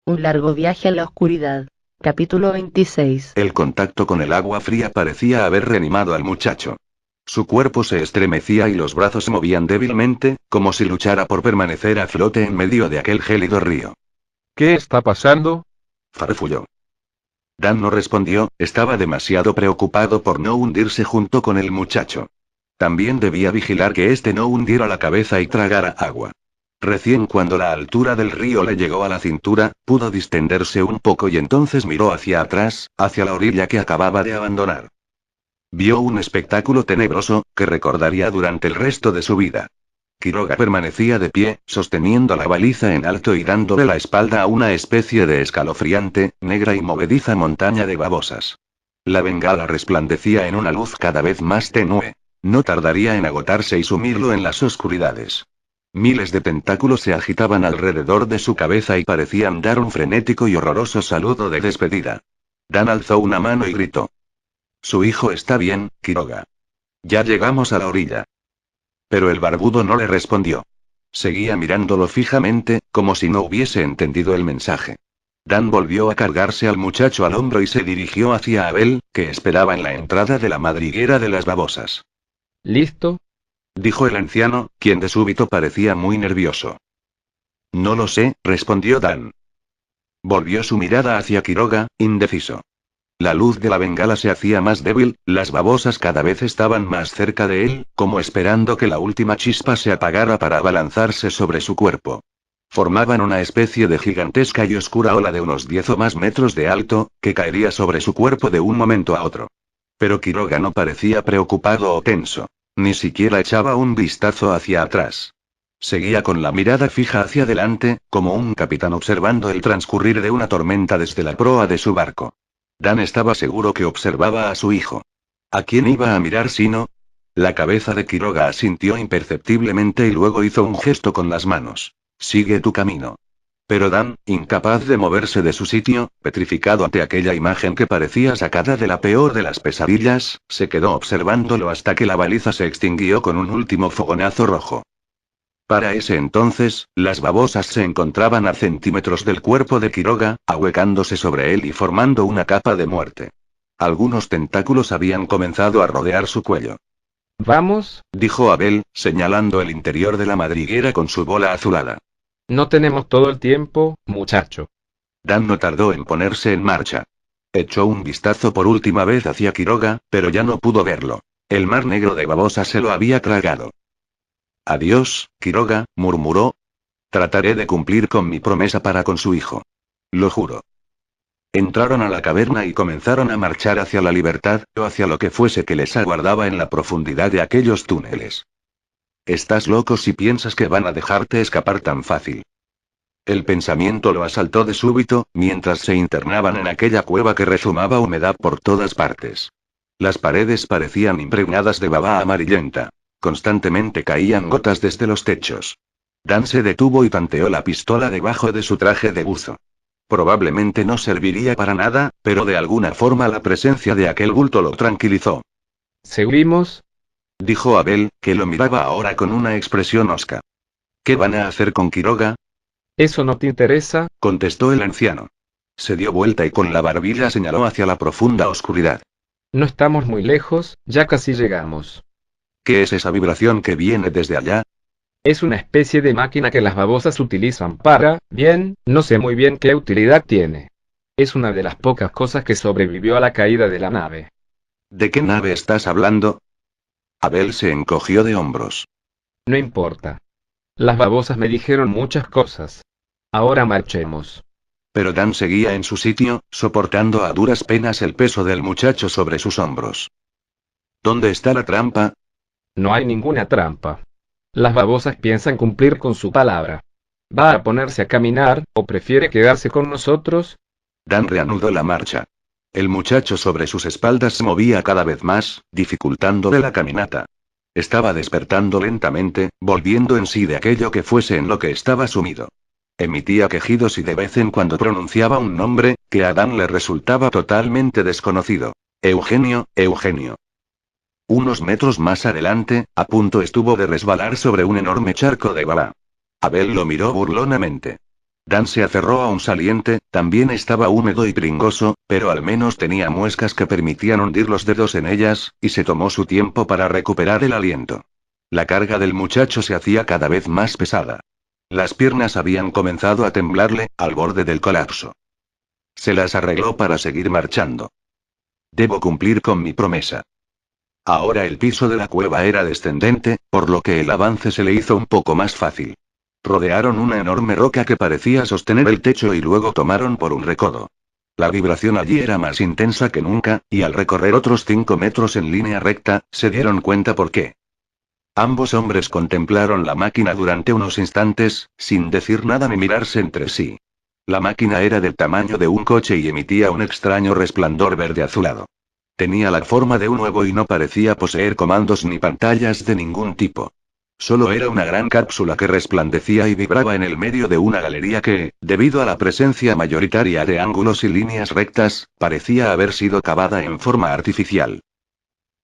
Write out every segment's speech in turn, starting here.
Un largo viaje a la oscuridad. Capítulo 26. El contacto con el agua fría parecía haber reanimado al muchacho. Su cuerpo se estremecía y los brazos se movían débilmente, como si luchara por permanecer a flote en medio de aquel gélido río. ¿Qué está pasando? Farfulló. Dan no respondió, estaba demasiado preocupado por no hundirse junto con el muchacho. También debía vigilar que éste no hundiera la cabeza y tragara agua. Recién cuando la altura del río le llegó a la cintura, pudo distenderse un poco y entonces miró hacia atrás, hacia la orilla que acababa de abandonar. Vio un espectáculo tenebroso, que recordaría durante el resto de su vida. Quiroga permanecía de pie, sosteniendo la baliza en alto y dándole la espalda a una especie de escalofriante, negra y movediza montaña de babosas. La bengala resplandecía en una luz cada vez más tenue. No tardaría en agotarse y sumirlo en las oscuridades. Miles de tentáculos se agitaban alrededor de su cabeza y parecían dar un frenético y horroroso saludo de despedida. Dan alzó una mano y gritó. Su hijo está bien, Quiroga. Ya llegamos a la orilla. Pero el barbudo no le respondió. Seguía mirándolo fijamente, como si no hubiese entendido el mensaje. Dan volvió a cargarse al muchacho al hombro y se dirigió hacia Abel, que esperaba en la entrada de la madriguera de las babosas. ¿Listo? Dijo el anciano, quien de súbito parecía muy nervioso. No lo sé, respondió Dan. Volvió su mirada hacia Quiroga, indeciso. La luz de la bengala se hacía más débil, las babosas cada vez estaban más cerca de él, como esperando que la última chispa se apagara para abalanzarse sobre su cuerpo. Formaban una especie de gigantesca y oscura ola de unos 10 o más metros de alto, que caería sobre su cuerpo de un momento a otro. Pero Quiroga no parecía preocupado o tenso. Ni siquiera echaba un vistazo hacia atrás. Seguía con la mirada fija hacia adelante, como un capitán observando el transcurrir de una tormenta desde la proa de su barco. Dan estaba seguro que observaba a su hijo. ¿A quién iba a mirar sino? La cabeza de Quiroga asintió imperceptiblemente y luego hizo un gesto con las manos. Sigue tu camino. Pero Dan, incapaz de moverse de su sitio, petrificado ante aquella imagen que parecía sacada de la peor de las pesadillas, se quedó observándolo hasta que la baliza se extinguió con un último fogonazo rojo. Para ese entonces, las babosas se encontraban a centímetros del cuerpo de Quiroga, ahuecándose sobre él y formando una capa de muerte. Algunos tentáculos habían comenzado a rodear su cuello. ¿Vamos? Dijo Abel, señalando el interior de la madriguera con su bola azulada. No tenemos todo el tiempo, muchacho. Dan no tardó en ponerse en marcha. Echó un vistazo por última vez hacia Quiroga, pero ya no pudo verlo. El mar negro de babosas se lo había tragado. Adiós, Quiroga, murmuró. Trataré de cumplir con mi promesa para con su hijo. Lo juro. Entraron a la caverna y comenzaron a marchar hacia la libertad, o hacia lo que fuese que les aguardaba en la profundidad de aquellos túneles. Estás loco si piensas que van a dejarte escapar tan fácil. El pensamiento lo asaltó de súbito, mientras se internaban en aquella cueva que rezumaba humedad por todas partes. Las paredes parecían impregnadas de baba amarillenta. Constantemente caían gotas desde los techos. Dan se detuvo y tanteó la pistola debajo de su traje de buzo. Probablemente no serviría para nada, pero de alguna forma la presencia de aquel bulto lo tranquilizó. ¿Seguimos? Dijo Abel, que lo miraba ahora con una expresión hosca. ¿Qué van a hacer con Quiroga? ¿Eso no te interesa? Contestó el anciano. Se dio vuelta y con la barbilla señaló hacia la profunda oscuridad. No estamos muy lejos, ya casi llegamos. ¿Qué es esa vibración que viene desde allá? Es una especie de máquina que las babosas utilizan para, bien, no sé muy bien qué utilidad tiene. Es una de las pocas cosas que sobrevivió a la caída de la nave. ¿De qué nave estás hablando? Abel se encogió de hombros. No importa. Las babosas me dijeron muchas cosas. Ahora marchemos. Pero Dan seguía en su sitio, soportando a duras penas el peso del muchacho sobre sus hombros. ¿Dónde está la trampa? No hay ninguna trampa. Las babosas piensan cumplir con su palabra. ¿Va a ponerse a caminar, o prefiere quedarse con nosotros? Dan reanudó la marcha. El muchacho sobre sus espaldas se movía cada vez más, dificultándole la caminata. Estaba despertando lentamente, volviendo en sí de aquello que fuese en lo que estaba sumido. Emitía quejidos y de vez en cuando pronunciaba un nombre, que a Dan le resultaba totalmente desconocido. Eugenio, Eugenio. Unos metros más adelante, a punto estuvo de resbalar sobre un enorme charco de baba. Abel lo miró burlonamente. Dan se aferró a un saliente, también estaba húmedo y pringoso, pero al menos tenía muescas que permitían hundir los dedos en ellas, y se tomó su tiempo para recuperar el aliento. La carga del muchacho se hacía cada vez más pesada. Las piernas habían comenzado a temblarle, al borde del colapso. Se las arregló para seguir marchando. Debo cumplir con mi promesa. Ahora el piso de la cueva era descendente, por lo que el avance se le hizo un poco más fácil. Rodearon una enorme roca que parecía sostener el techo y luego tomaron por un recodo. La vibración allí era más intensa que nunca, y al recorrer otros 5 metros en línea recta, se dieron cuenta por qué. Ambos hombres contemplaron la máquina durante unos instantes, sin decir nada ni mirarse entre sí. La máquina era del tamaño de un coche y emitía un extraño resplandor verde azulado. Tenía la forma de un huevo y no parecía poseer comandos ni pantallas de ningún tipo. Solo era una gran cápsula que resplandecía y vibraba en el medio de una galería que, debido a la presencia mayoritaria de ángulos y líneas rectas, parecía haber sido cavada en forma artificial.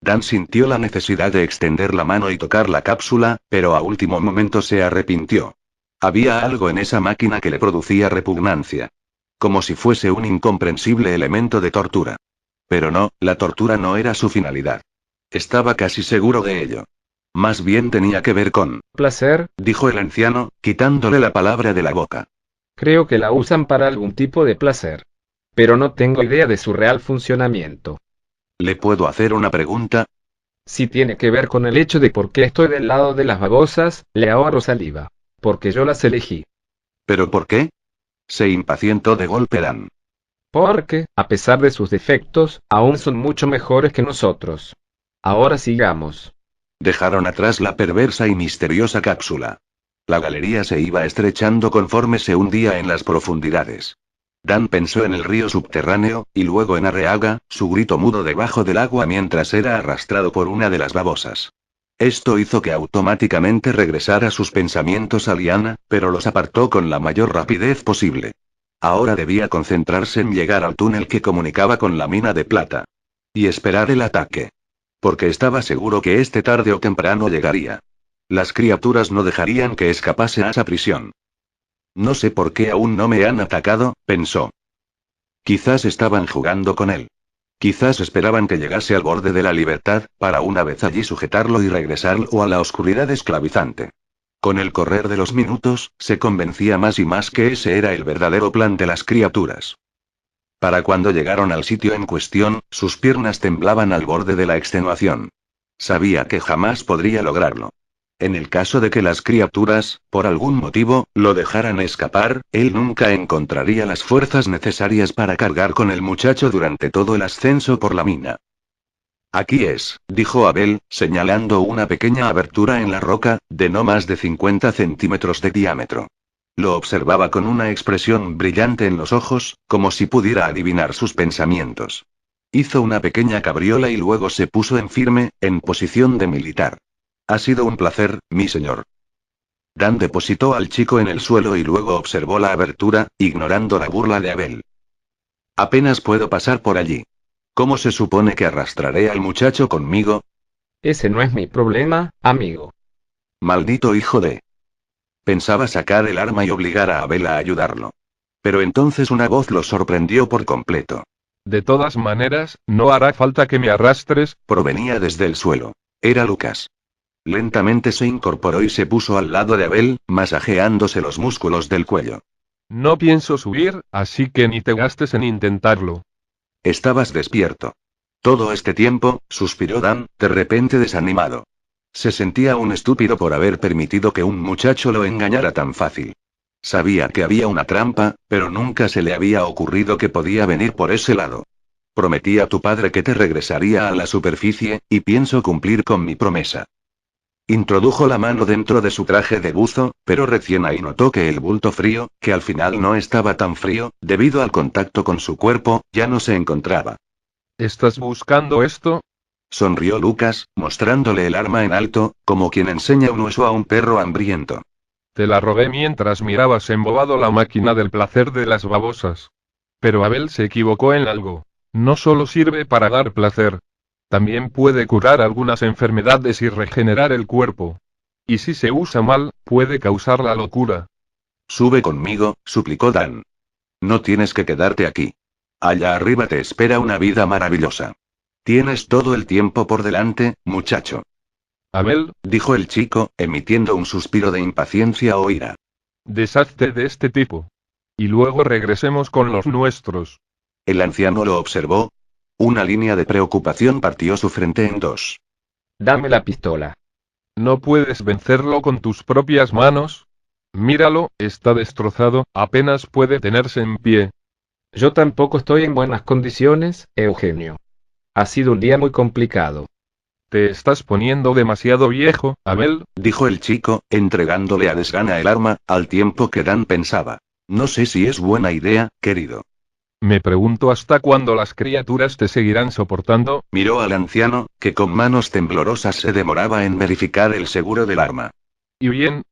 Dan sintió la necesidad de extender la mano y tocar la cápsula, pero a último momento se arrepintió. Había algo en esa máquina que le producía repugnancia. Como si fuese un incomprensible elemento de tortura. Pero no, la tortura no era su finalidad. Estaba casi seguro de ello. Más bien tenía que ver con placer, dijo el anciano, quitándole la palabra de la boca. Creo que la usan para algún tipo de placer. Pero no tengo idea de su real funcionamiento. ¿Le puedo hacer una pregunta? Si tiene que ver con el hecho de por qué estoy del lado de las babosas, le ahorro saliva. Porque yo las elegí. ¿Pero por qué? Se impacientó de golpe Dan. Porque, a pesar de sus defectos, aún son mucho mejores que nosotros. Ahora sigamos. Dejaron atrás la perversa y misteriosa cápsula. La galería se iba estrechando conforme se hundía en las profundidades. Dan pensó en el río subterráneo, y luego en Arreaga, su grito mudo debajo del agua mientras era arrastrado por una de las babosas. Esto hizo que automáticamente regresara sus pensamientos a Liana, pero los apartó con la mayor rapidez posible. Ahora debía concentrarse en llegar al túnel que comunicaba con la mina de plata. Y esperar el ataque. Porque estaba seguro que este tarde o temprano llegaría. Las criaturas no dejarían que escapase a esa prisión. No sé por qué aún no me han atacado, pensó. Quizás estaban jugando con él. Quizás esperaban que llegase al borde de la libertad, para una vez allí sujetarlo y regresarlo a la oscuridad esclavizante. Con el correr de los minutos, se convencía más y más que ese era el verdadero plan de las criaturas. Para cuando llegaron al sitio en cuestión, sus piernas temblaban al borde de la extenuación. Sabía que jamás podría lograrlo. En el caso de que las criaturas, por algún motivo, lo dejaran escapar, él nunca encontraría las fuerzas necesarias para cargar con el muchacho durante todo el ascenso por la mina. Aquí es, dijo Abel, señalando una pequeña abertura en la roca, de no más de 50 centímetros de diámetro. Lo observaba con una expresión brillante en los ojos, como si pudiera adivinar sus pensamientos. Hizo una pequeña cabriola y luego se puso en firme, en posición de militar. Ha sido un placer, mi señor. Dan depositó al chico en el suelo y luego observó la abertura, ignorando la burla de Abel. Apenas puedo pasar por allí. ¿Cómo se supone que arrastraré al muchacho conmigo? Ese no es mi problema, amigo. Maldito hijo de... Pensaba sacar el arma y obligar a Abel a ayudarlo. Pero entonces una voz lo sorprendió por completo. De todas maneras, no hará falta que me arrastres. Provenía desde el suelo. Era Lucas. Lentamente se incorporó y se puso al lado de Abel, masajeándose los músculos del cuello. No pienso subir, así que ni te gastes en intentarlo. Estabas despierto. Todo este tiempo, suspiró Dan, de repente desanimado. Se sentía un estúpido por haber permitido que un muchacho lo engañara tan fácil. Sabía que había una trampa, pero nunca se le había ocurrido que podía venir por ese lado. Prometí a tu padre que te regresaría a la superficie, y pienso cumplir con mi promesa. Introdujo la mano dentro de su traje de buzo, pero recién ahí notó que el bulto frío, que al final no estaba tan frío, debido al contacto con su cuerpo, ya no se encontraba. ¿Estás buscando esto? Sonrió Lucas, mostrándole el arma en alto, como quien enseña un hueso a un perro hambriento. Te la robé mientras mirabas embobado la máquina del placer de las babosas. Pero Abel se equivocó en algo. No solo sirve para dar placer. También puede curar algunas enfermedades y regenerar el cuerpo. Y si se usa mal, puede causar la locura. Sube conmigo, suplicó Dan. No tienes que quedarte aquí. Allá arriba te espera una vida maravillosa. Tienes todo el tiempo por delante, muchacho. Abel, Dijo el chico, emitiendo un suspiro de impaciencia o ira. deshazte de este tipo. Y luego regresemos con los nuestros. El anciano lo observó. Una línea de preocupación partió su frente en dos. Dame la pistola. ¿No puedes vencerlo con tus propias manos? Míralo, está destrozado, apenas puede tenerse en pie. Yo tampoco estoy en buenas condiciones, Eugenio. Ha sido un día muy complicado. Te estás poniendo demasiado viejo, Abel. Dijo el chico, entregándole a desgana el arma, al tiempo que Dan pensaba. No sé si es buena idea, querido. Me pregunto hasta cuándo las criaturas te seguirán soportando. Miró al anciano, que con manos temblorosas se demoraba en verificar el seguro del arma. Y bien,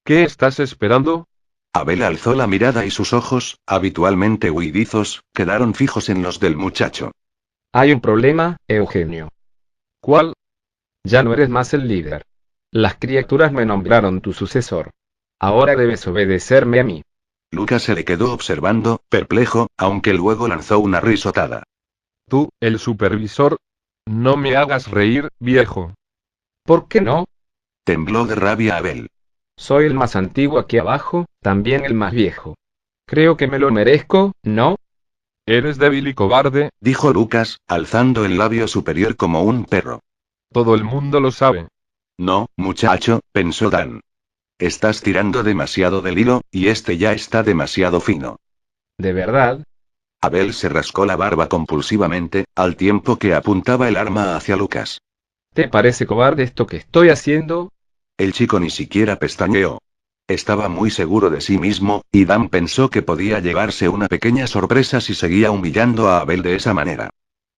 ¿qué estás esperando? Abel alzó la mirada y sus ojos, habitualmente huidizos, quedaron fijos en los del muchacho. Hay un problema, Eugenio. ¿Cuál? Ya no eres más el líder. Las criaturas me nombraron tu sucesor. Ahora debes obedecerme a mí. Lucas se le quedó observando, perplejo, aunque luego lanzó una risotada. Tú, el supervisor. No me hagas reír, viejo. ¿Por qué no? Tembló de rabia Abel. Soy el más antiguo aquí abajo, también el más viejo. Creo que me lo merezco, ¿no? Eres débil y cobarde, Dijo Lucas, alzando el labio superior como un perro. todo el mundo lo sabe. No, muchacho, pensó Dan. Estás tirando demasiado del hilo, y este ya está demasiado fino. ¿De verdad? Abel se rascó la barba compulsivamente, al tiempo que apuntaba el arma hacia Lucas. ¿Te parece cobarde esto que estoy haciendo? El chico ni siquiera pestañeó. Estaba muy seguro de sí mismo, y Dan pensó que podía llevarse una pequeña sorpresa si seguía humillando a Abel de esa manera.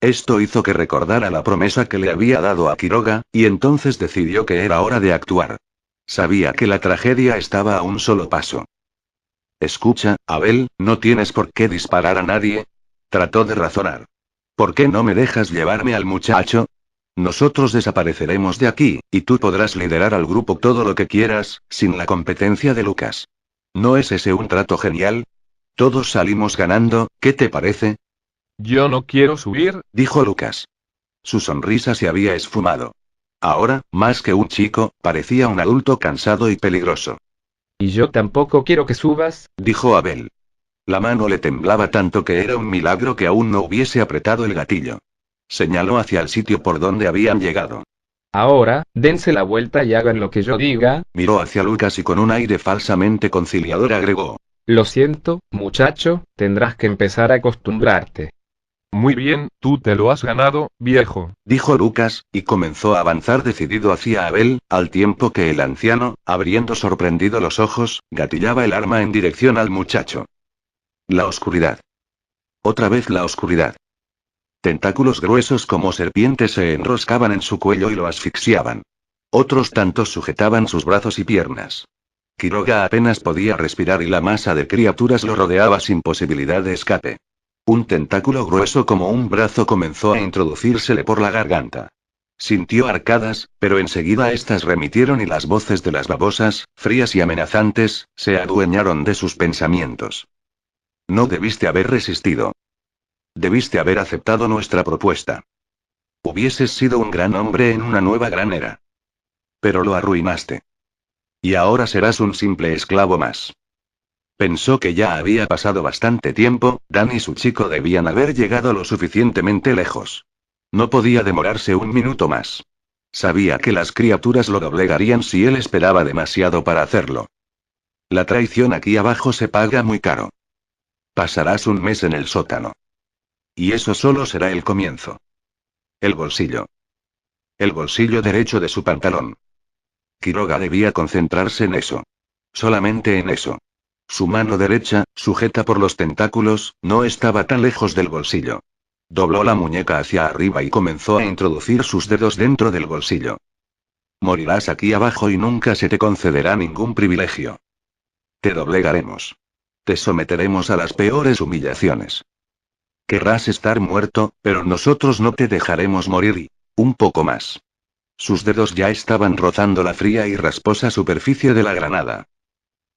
Esto hizo que recordara la promesa que le había dado a Quiroga, y entonces decidió que era hora de actuar. Sabía que la tragedia estaba a un solo paso. Escucha, Abel, no tienes por qué disparar a nadie. Trató de razonar. ¿Por qué no me dejas llevarme al muchacho? Nosotros desapareceremos de aquí, y tú podrás liderar al grupo todo lo que quieras, sin la competencia de Lucas. ¿No es ese un trato genial? Todos salimos ganando, ¿qué te parece? Yo no quiero subir. Dijo Lucas. Su sonrisa se había esfumado. Ahora, más que un chico, parecía un adulto cansado y peligroso. Y yo tampoco quiero que subas. Dijo Abel. La mano le temblaba tanto que era un milagro que aún no hubiese apretado el gatillo. Señaló hacia el sitio por donde habían llegado. Ahora, dense la vuelta y hagan lo que yo diga. Miró hacia Lucas y con un aire falsamente conciliador agregó. Lo siento, muchacho, tendrás que empezar a acostumbrarte. Muy bien, tú te lo has ganado, viejo. Dijo Lucas, y comenzó a avanzar decidido hacia Abel, al tiempo que el anciano, abriendo sorprendido los ojos, gatillaba el arma en dirección al muchacho. La oscuridad. Otra vez la oscuridad. Tentáculos gruesos como serpientes se enroscaban en su cuello y lo asfixiaban. Otros tantos sujetaban sus brazos y piernas. Quiroga apenas podía respirar y la masa de criaturas lo rodeaba sin posibilidad de escape. Un tentáculo grueso como un brazo comenzó a introducírsele por la garganta. Sintió arcadas, pero enseguida estas remitieron y las voces de las babosas, frías y amenazantes, se adueñaron de sus pensamientos. No debiste haber resistido. Debiste haber aceptado nuestra propuesta. Hubieses sido un gran hombre en una nueva gran era. Pero lo arruinaste. Y ahora serás un simple esclavo más. Pensó que ya había pasado bastante tiempo, Dan y su chico debían haber llegado lo suficientemente lejos. No podía demorarse un minuto más. Sabía que las criaturas lo doblegarían si él esperaba demasiado para hacerlo. La traición aquí abajo se paga muy caro. Pasarás un mes en el sótano. Y eso solo será el comienzo. El bolsillo. El bolsillo derecho de su pantalón. Quiroga debía concentrarse en eso. Solamente en eso. Su mano derecha, sujeta por los tentáculos, no estaba tan lejos del bolsillo. Dobló la muñeca hacia arriba y comenzó a introducir sus dedos dentro del bolsillo. Morirás aquí abajo y nunca se te concederá ningún privilegio. Te doblegaremos. Te someteremos a las peores humillaciones. Querrás estar muerto, pero nosotros no te dejaremos morir y... un poco más. Sus dedos ya estaban rozando la fría y rasposa superficie de la granada.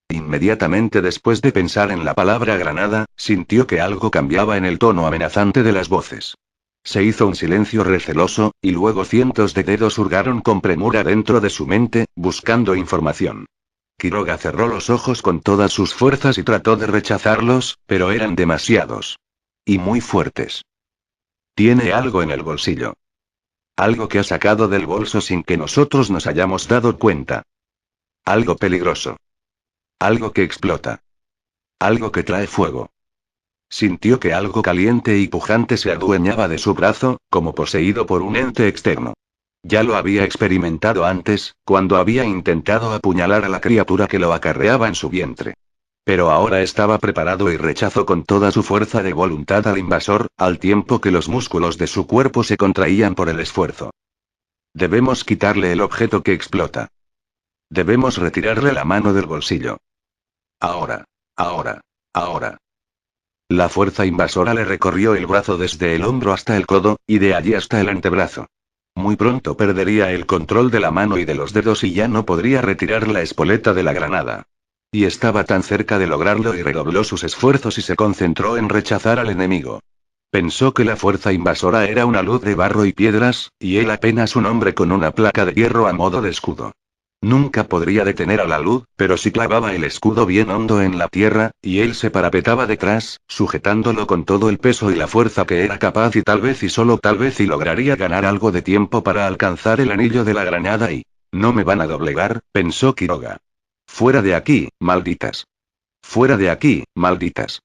Inmediatamente después de pensar en la palabra granada, sintió que algo cambiaba en el tono amenazante de las voces. Se hizo un silencio receloso, y luego cientos de dedos hurgaron con premura dentro de su mente, buscando información. Quiroga cerró los ojos con todas sus fuerzas y trató de rechazarlos, pero eran demasiados. Y muy fuertes. Tiene algo en el bolsillo. Algo que ha sacado del bolso sin que nosotros nos hayamos dado cuenta. Algo peligroso. Algo que explota. Algo que trae fuego. Sintió que algo caliente y pujante se adueñaba de su brazo, como poseído por un ente externo. Ya lo había experimentado antes, cuando había intentado apuñalar a la criatura que lo acarreaba en su vientre. Pero ahora estaba preparado y rechazó con toda su fuerza de voluntad al invasor, al tiempo que los músculos de su cuerpo se contraían por el esfuerzo. Debemos quitarle el objeto que explota. Debemos retirarle la mano del bolsillo. Ahora. Ahora. Ahora. La fuerza invasora le recorrió el brazo desde el hombro hasta el codo, y de allí hasta el antebrazo. Muy pronto perdería el control de la mano y de los dedos y ya no podría retirar la espoleta de la granada. Y estaba tan cerca de lograrlo y redobló sus esfuerzos y se concentró en rechazar al enemigo. Pensó que la fuerza invasora era una luz de barro y piedras, y él apenas un hombre con una placa de hierro a modo de escudo. Nunca podría detener a la luz, pero si clavaba el escudo bien hondo en la tierra, y él se parapetaba detrás, sujetándolo con todo el peso y la fuerza que era capaz y tal vez y solo tal vez y lograría ganar algo de tiempo para alcanzar el anillo de la granada y... No me van a doblegar, pensó Quiroga. Fuera de aquí, malditas. Fuera de aquí, malditas.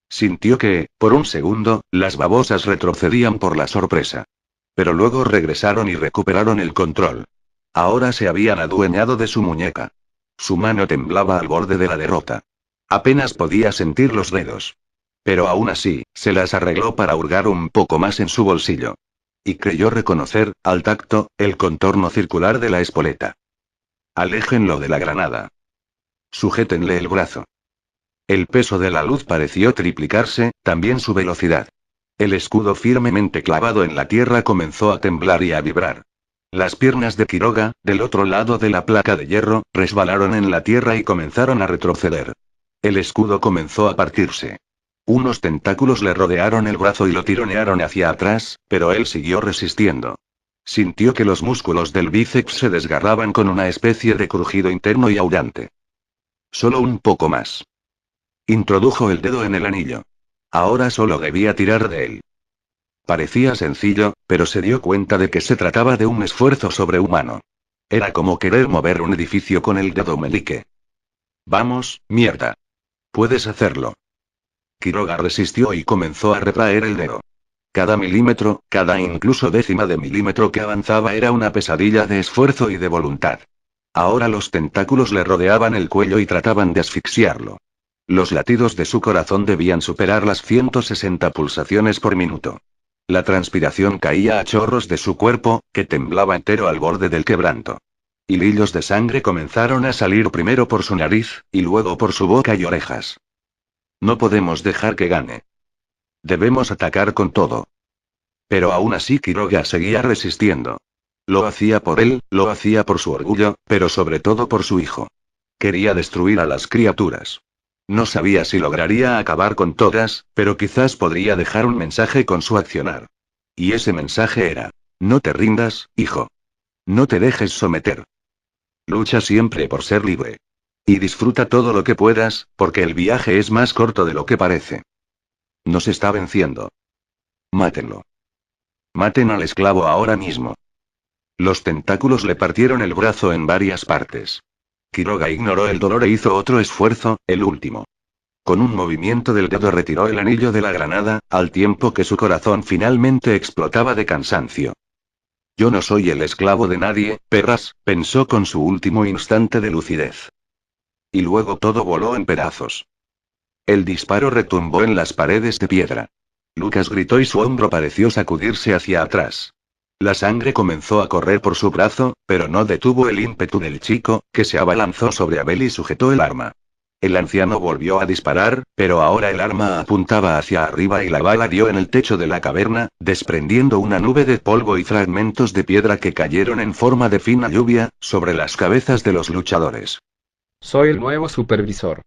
Sintió que, por un segundo, las babosas retrocedían por la sorpresa. Pero luego regresaron y recuperaron el control. Ahora se habían adueñado de su muñeca. Su mano temblaba al borde de la derrota. Apenas podía sentir los dedos. Pero aún así, se las arregló para hurgar un poco más en su bolsillo. Y creyó reconocer, al tacto, el contorno circular de la espoleta. Aléjenlo de la granada. Sujétenle el brazo. El peso de la luz pareció triplicarse, también su velocidad. El escudo firmemente clavado en la tierra comenzó a temblar y a vibrar. Las piernas de Quiroga, del otro lado de la placa de hierro, resbalaron en la tierra y comenzaron a retroceder. El escudo comenzó a partirse. Unos tentáculos le rodearon el brazo y lo tironearon hacia atrás, pero él siguió resistiendo. Sintió que los músculos del bíceps se desgarraban con una especie de crujido interno y aullante. Solo un poco más. Introdujo el dedo en el anillo. Ahora solo debía tirar de él. Parecía sencillo, pero se dio cuenta de que se trataba de un esfuerzo sobrehumano. Era como querer mover un edificio con el dedo meñique. Vamos, mierda. Puedes hacerlo. Quiroga resistió y comenzó a retraer el dedo. Cada milímetro, cada incluso décima de milímetro que avanzaba era una pesadilla de esfuerzo y de voluntad. Ahora los tentáculos le rodeaban el cuello y trataban de asfixiarlo. Los latidos de su corazón debían superar las 160 pulsaciones por minuto. La transpiración caía a chorros de su cuerpo, que temblaba entero al borde del quebranto. Hilillos de sangre comenzaron a salir primero por su nariz, y luego por su boca y orejas. No podemos dejar que gane. Debemos atacar con todo. Pero aún así Quiroga seguía resistiendo. Lo hacía por él, lo hacía por su orgullo, pero sobre todo por su hijo. Quería destruir a las criaturas. No sabía si lograría acabar con todas, pero quizás podría dejar un mensaje con su accionar. Y ese mensaje era: no te rindas, hijo. No te dejes someter. Lucha siempre por ser libre. Y disfruta todo lo que puedas, porque el viaje es más corto de lo que parece. Nos está venciendo. Mátenlo. Maten al esclavo ahora mismo. Los tentáculos le partieron el brazo en varias partes. Quiroga ignoró el dolor e hizo otro esfuerzo, el último. Con un movimiento del dedo retiró el anillo de la granada, al tiempo que su corazón finalmente explotaba de cansancio. Yo no soy el esclavo de nadie, perras, pensó con su último instante de lucidez. Y luego todo voló en pedazos. El disparo retumbó en las paredes de piedra. Lucas gritó y su hombro pareció sacudirse hacia atrás. La sangre comenzó a correr por su brazo, pero no detuvo el ímpetu del chico, que se abalanzó sobre Abel y sujetó el arma. El anciano volvió a disparar, pero ahora el arma apuntaba hacia arriba y la bala dio en el techo de la caverna, desprendiendo una nube de polvo y fragmentos de piedra que cayeron en forma de fina lluvia, sobre las cabezas de los luchadores. Soy el nuevo supervisor.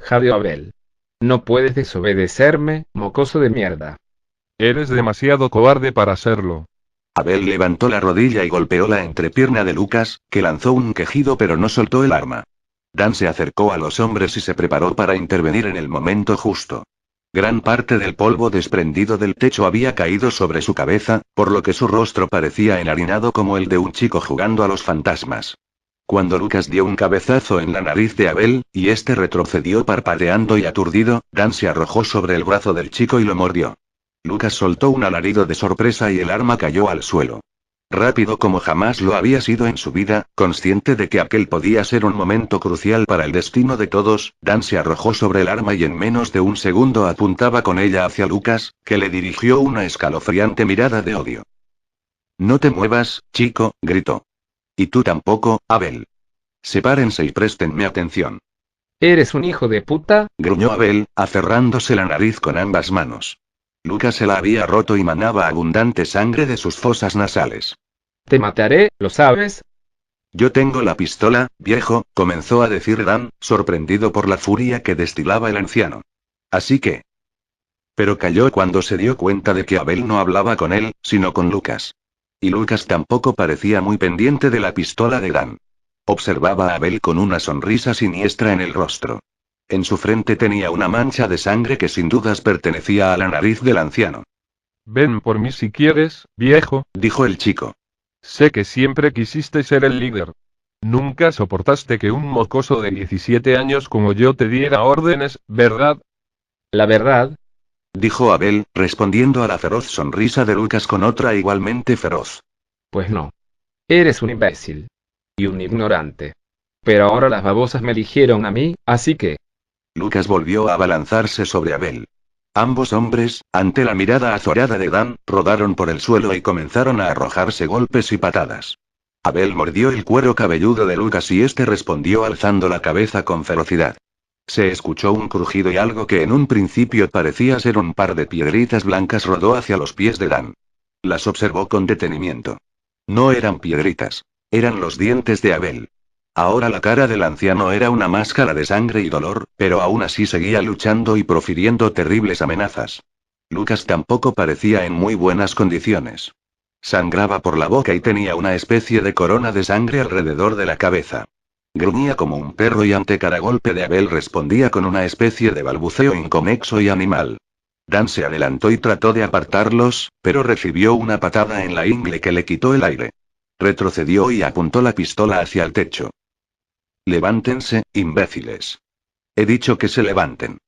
Jadio Abel. No puedes desobedecerme, mocoso de mierda. Eres demasiado cobarde para hacerlo. Abel levantó la rodilla y golpeó la entrepierna de Lucas, que lanzó un quejido pero no soltó el arma. Dan se acercó a los hombres y se preparó para intervenir en el momento justo. Gran parte del polvo desprendido del techo había caído sobre su cabeza, por lo que su rostro parecía enharinado como el de un chico jugando a los fantasmas. Cuando Lucas dio un cabezazo en la nariz de Abel, y este retrocedió parpadeando y aturdido, Dan se arrojó sobre el brazo del chico y lo mordió. Lucas soltó un alarido de sorpresa y el arma cayó al suelo. Rápido como jamás lo había sido en su vida, consciente de que aquel podía ser un momento crucial para el destino de todos, Dan se arrojó sobre el arma y en menos de un segundo apuntaba con ella hacia Lucas, que le dirigió una escalofriante mirada de odio. «No te muevas, chico», gritó. «Y tú tampoco, Abel. Sepárense y préstenme atención». ¿Eres un hijo de puta?, gruñó Abel, aferrándose la nariz con ambas manos. Lucas se la había roto y manaba abundante sangre de sus fosas nasales. Te mataré, ¿lo sabes? Yo tengo la pistola, viejo, comenzó a decir Dan, sorprendido por la furia que destilaba el anciano. Así que... Pero calló cuando se dio cuenta de que Abel no hablaba con él, sino con Lucas. Y Lucas tampoco parecía muy pendiente de la pistola de Dan. Observaba a Abel con una sonrisa siniestra en el rostro. En su frente tenía una mancha de sangre que sin dudas pertenecía a la nariz del anciano. Ven por mí si quieres, viejo, dijo el chico. Sé que siempre quisiste ser el líder. Nunca soportaste que un mocoso de 17 años como yo te diera órdenes, ¿verdad? La verdad, dijo Abel, respondiendo a la feroz sonrisa de Lucas con otra igualmente feroz. Pues no. Eres un imbécil. Y un ignorante. Pero ahora las babosas me eligieron a mí, así que... Lucas volvió a abalanzarse sobre Abel. Ambos hombres, ante la mirada azorada de Dan, rodaron por el suelo y comenzaron a arrojarse golpes y patadas. Abel mordió el cuero cabelludo de Lucas y este respondió alzando la cabeza con ferocidad. Se escuchó un crujido y algo que en un principio parecía ser un par de piedritas blancas rodó hacia los pies de Dan. Las observó con detenimiento. No eran piedritas. Eran los dientes de Abel. Ahora la cara del anciano era una máscara de sangre y dolor, pero aún así seguía luchando y profiriendo terribles amenazas. Lucas tampoco parecía en muy buenas condiciones. Sangraba por la boca y tenía una especie de corona de sangre alrededor de la cabeza. Gruñía como un perro y ante cada golpe de Abel respondía con una especie de balbuceo inconexo y animal. Dan se adelantó y trató de apartarlos, pero recibió una patada en la ingle que le quitó el aire. Retrocedió y apuntó la pistola hacia el techo. Levántense, imbéciles. He dicho que se levanten.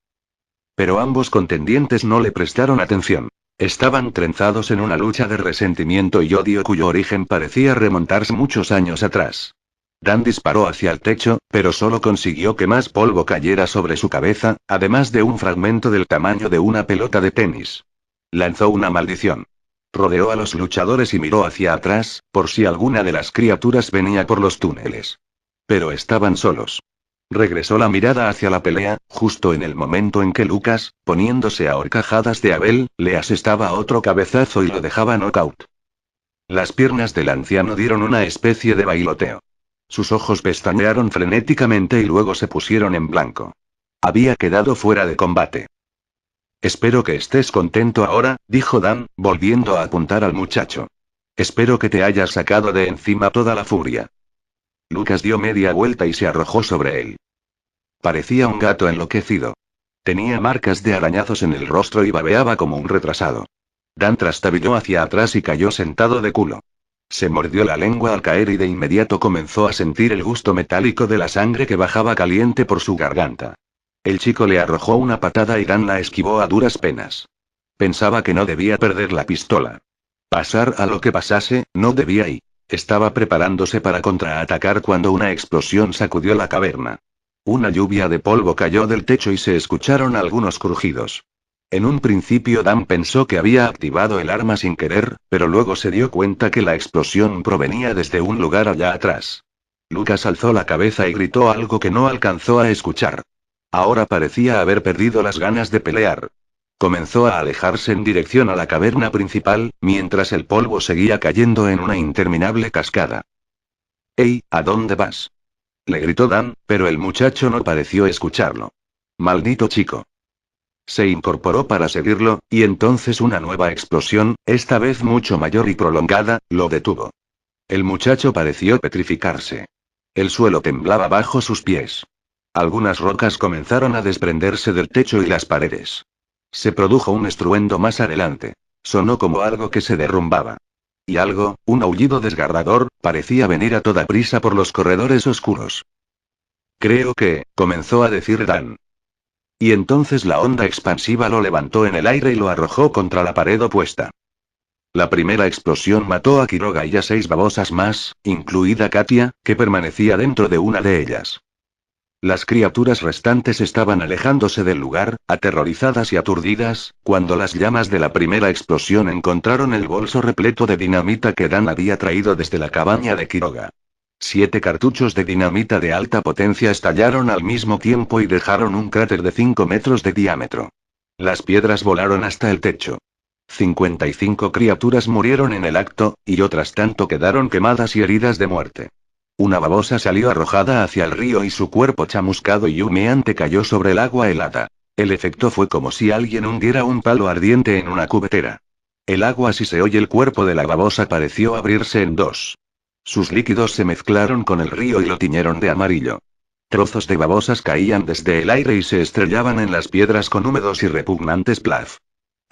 Pero ambos contendientes no le prestaron atención. Estaban trenzados en una lucha de resentimiento y odio cuyo origen parecía remontarse muchos años atrás. Dan disparó hacia el techo, pero solo consiguió que más polvo cayera sobre su cabeza, además de un fragmento del tamaño de una pelota de tenis. Lanzó una maldición. Rodeó a los luchadores y miró hacia atrás, por si alguna de las criaturas venía por los túneles. Pero estaban solos. Regresó la mirada hacia la pelea, justo en el momento en que Lucas, poniéndose a horcajadas de Abel, le asestaba otro cabezazo y lo dejaba nocaut. Las piernas del anciano dieron una especie de bailoteo. Sus ojos pestañearon frenéticamente y luego se pusieron en blanco. Había quedado fuera de combate. Espero que estés contento ahora, dijo Dan, volviendo a apuntar al muchacho. Espero que te hayas sacado de encima toda la furia. Lucas dio media vuelta y se arrojó sobre él. Parecía un gato enloquecido. Tenía marcas de arañazos en el rostro y babeaba como un retrasado. Dan trastabilló hacia atrás y cayó sentado de culo. Se mordió la lengua al caer y de inmediato comenzó a sentir el gusto metálico de la sangre que bajaba caliente por su garganta. El chico le arrojó una patada y Dan la esquivó a duras penas. Pensaba que no debía perder la pistola. Pasar a lo que pasase, no debía y... Estaba preparándose para contraatacar cuando una explosión sacudió la caverna. Una lluvia de polvo cayó del techo y se escucharon algunos crujidos. En un principio Dan pensó que había activado el arma sin querer, pero luego se dio cuenta que la explosión provenía desde un lugar allá atrás. Lucas alzó la cabeza y gritó algo que no alcanzó a escuchar. Ahora parecía haber perdido las ganas de pelear. Comenzó a alejarse en dirección a la caverna principal, mientras el polvo seguía cayendo en una interminable cascada. «¡Ey! ¿A dónde vas?», Le gritó Dan, pero el muchacho no pareció escucharlo. Maldito chico. Se incorporó para seguirlo, y entonces una nueva explosión, esta vez mucho mayor y prolongada, lo detuvo. El muchacho pareció petrificarse. El suelo temblaba bajo sus pies. Algunas rocas comenzaron a desprenderse del techo y las paredes. Se produjo un estruendo más adelante. Sonó como algo que se derrumbaba. Y algo, un aullido desgarrador, parecía venir a toda prisa por los corredores oscuros. Creo que, comenzó a decir Dan. Y entonces la onda expansiva lo levantó en el aire y lo arrojó contra la pared opuesta. La primera explosión mató a Quiroga y a 6 babosas más, incluida Katia, que permanecía dentro de una de ellas. Las criaturas restantes estaban alejándose del lugar, aterrorizadas y aturdidas, cuando las llamas de la primera explosión encontraron el bolso repleto de dinamita que Dan había traído desde la cabaña de Quiroga. 7 cartuchos de dinamita de alta potencia estallaron al mismo tiempo y dejaron un cráter de 5 metros de diámetro. Las piedras volaron hasta el techo. 55 criaturas murieron en el acto, y otras tanto quedaron quemadas y heridas de muerte. Una babosa salió arrojada hacia el río y su cuerpo chamuscado y humeante cayó sobre el agua helada. El efecto fue como si alguien hundiera un palo ardiente en una cubetera. El agua se oye el cuerpo de la babosa pareció abrirse en dos. Sus líquidos se mezclaron con el río y lo tiñeron de amarillo. Trozos de babosas caían desde el aire y se estrellaban en las piedras con húmedos y repugnantes plaf.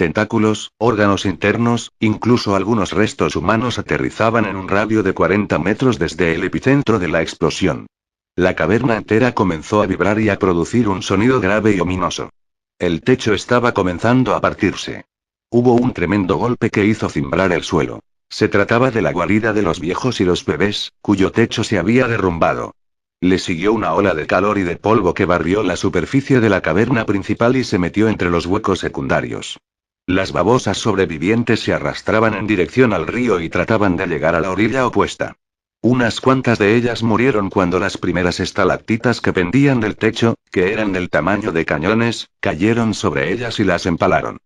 Tentáculos, órganos internos, incluso algunos restos humanos aterrizaban en un radio de 40 metros desde el epicentro de la explosión. La caverna entera comenzó a vibrar y a producir un sonido grave y ominoso. El techo estaba comenzando a partirse. Hubo un tremendo golpe que hizo cimbrar el suelo. Se trataba de la guarida de los viejos y los bebés, cuyo techo se había derrumbado. Le siguió una ola de calor y de polvo que barrió la superficie de la caverna principal y se metió entre los huecos secundarios. Las babosas sobrevivientes se arrastraban en dirección al río y trataban de llegar a la orilla opuesta. Unas cuantas de ellas murieron cuando las primeras estalactitas que pendían del techo, que eran del tamaño de cañones, cayeron sobre ellas y las empalaron.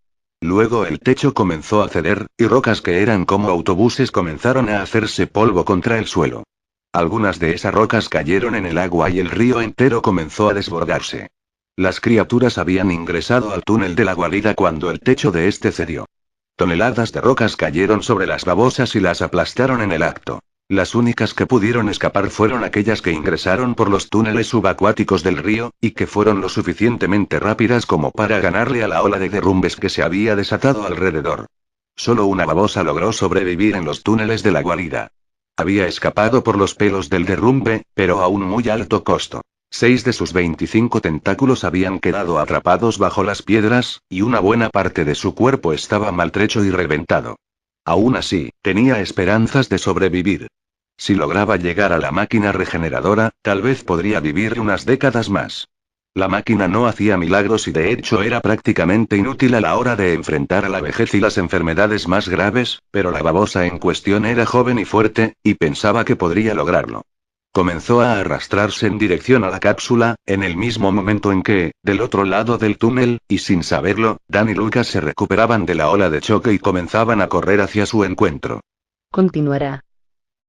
Luego el techo comenzó a ceder, y rocas que eran como autobuses comenzaron a hacerse polvo contra el suelo. Algunas de esas rocas cayeron en el agua y el río entero comenzó a desbordarse. Las criaturas habían ingresado al túnel de la guarida cuando el techo de este cedió. Toneladas de rocas cayeron sobre las babosas y las aplastaron en el acto. Las únicas que pudieron escapar fueron aquellas que ingresaron por los túneles subacuáticos del río, y que fueron lo suficientemente rápidas como para ganarle a la ola de derrumbes que se había desatado alrededor. Solo una babosa logró sobrevivir en los túneles de la guarida. Había escapado por los pelos del derrumbe, pero a un muy alto costo. 6 de sus 25 tentáculos habían quedado atrapados bajo las piedras, y una buena parte de su cuerpo estaba maltrecho y reventado. Aún así, tenía esperanzas de sobrevivir. Si lograba llegar a la máquina regeneradora, tal vez podría vivir unas décadas más. La máquina no hacía milagros y de hecho era prácticamente inútil a la hora de enfrentar a la vejez y las enfermedades más graves, pero la babosa en cuestión era joven y fuerte, y pensaba que podría lograrlo. Comenzó a arrastrarse en dirección a la cápsula, en el mismo momento en que, del otro lado del túnel, y sin saberlo, Dan y Lucas se recuperaban de la ola de choque y comenzaban a correr hacia su encuentro. Continuará.